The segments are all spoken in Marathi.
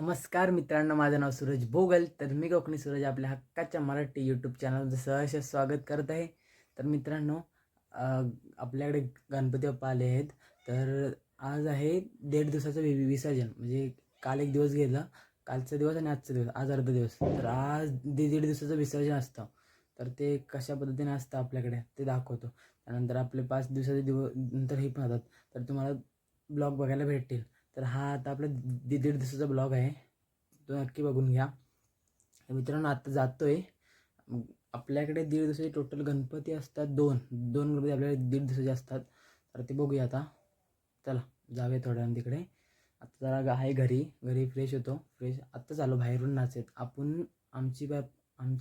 नमस्कार मित्रांनो, माझं नाव सूरज भोगल. तर मी कोकणी सूरज आपल्या हक्काच्या मराठी यूट्यूब चॅनलमध्ये सहर्ष स्वागत करत आहे. तर मित्रांनो, आपल्याकडे गणपती बाप्पा आले आहेत. तर आज आहे 1.5 दिवसाचं विसर्जन. म्हणजे काल एक दिवस गेला, कालचा दिवस आणि आजचा दिवस, आज अर्धा दिवस. तर आज 1.5 दिवसाचं विसर्जन असतं. तर ते कशा पद्धतीने असतं आपल्याकडे ते दाखवतो. त्यानंतर आपले 5 दिवसाचे नंतर हे पण होतात. तर तुम्हाला ब्लॉग बघायला भेटतील. तर हा आता आपला 1.5 दिवसाचा ब्लॉग आहे, तो नक्की बघून घ्या. तर मित्रांनो, आता जातो आहे. आपल्याकडे 1.5 दिवसाचे टोटल गणपती असतात. दोन गणपती आपल्याकडे 1.5 दिवसाचे असतात. तर ते बघूया आता. चला जाऊया थोड्या वेळाने तिकडे. आता जरा आहे घरी फ्रेश होतो. आत्ताच आलो बाहेरून नाचत. आमची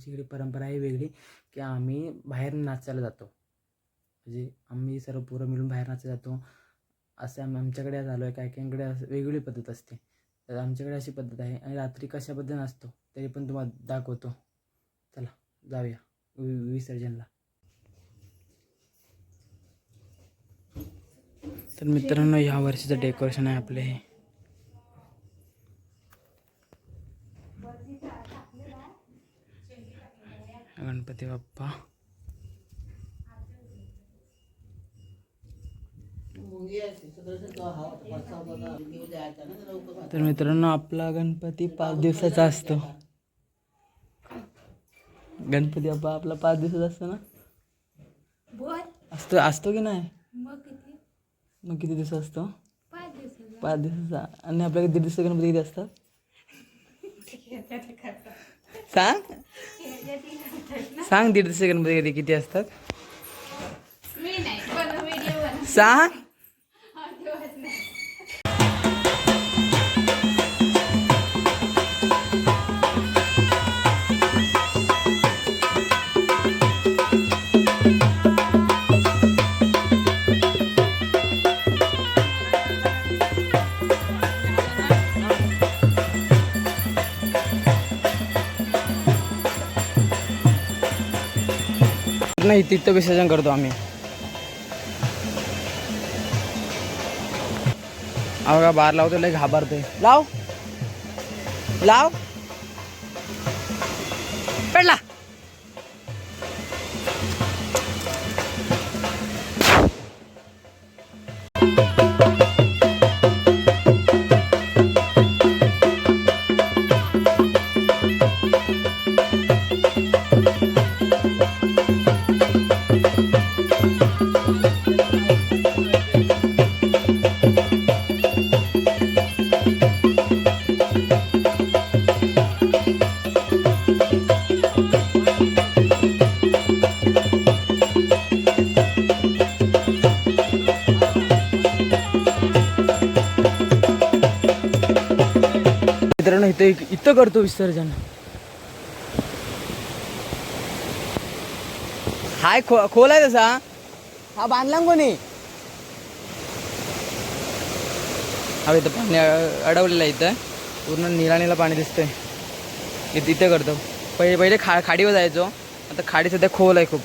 इकडे परंपरा आहे वेगळी, की आम्ही बाहेर नाचायला जातो. म्हणजे आम्ही सर्व पोरं मिळून बाहेर नाचायला जातो. असं आमच्याकडे झालो आहे. काहींकडे असं वेगळी पद्धत असते. तर आमच्याकडे अशी पद्धत आहे. आणि रात्री कशा पद्धतीने असतो तरी पण तुम्हाला दाखवतो. चला जाऊया विसर्जनला. तर मित्रांनो, ह्या वर्षीचं डेकोरेशन आहे आपले हे. गणपती बाप्पा. तर मित्रांनो, आपला गणपती 5 दिवसाचा असतो. गणपती बाप्पा आपला 5 दिवसाचा असतो ना? असतो की नाही? मग किती दिवस असतो? 5 दिवसाचा. आणि आपल्याकडे 1.5 दिवसाचे गणपती किती असतात? सांग 1.5 दिवसाचे गणपती किती असतात? सांग. नाही, तिथं विसर्जन करतो आम्ही. अवघा बार लावतो, लय घाबरतोय. लाव पडला. मित्रांनो, इथं करतो विसर्जन. हाय खोल आहे तसा. हा बांधला कोणी? हा इथं पाणी अडवलेलं आहे. इथं पूर्ण निळा पाणी दिसतंय. इथं करतो. पहिले खाडीवर जायचो. आता खाडी सध्या खोल आहे खूप.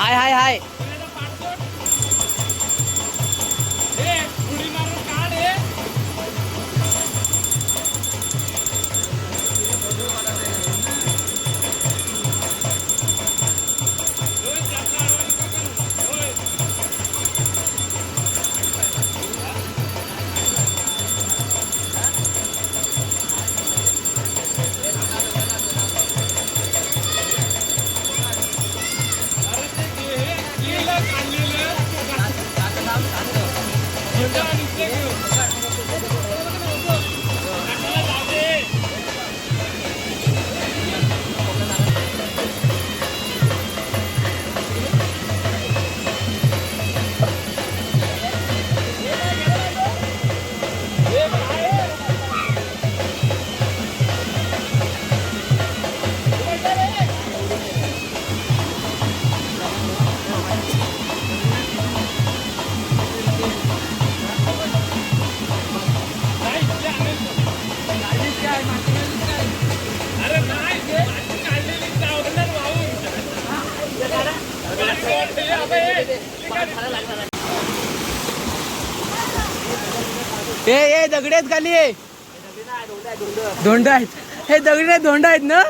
हाय हाय हाय. ए दगडी आहेत खाली. धोंड आहेत. हे दगडी नाही, धोंड आहेत ना.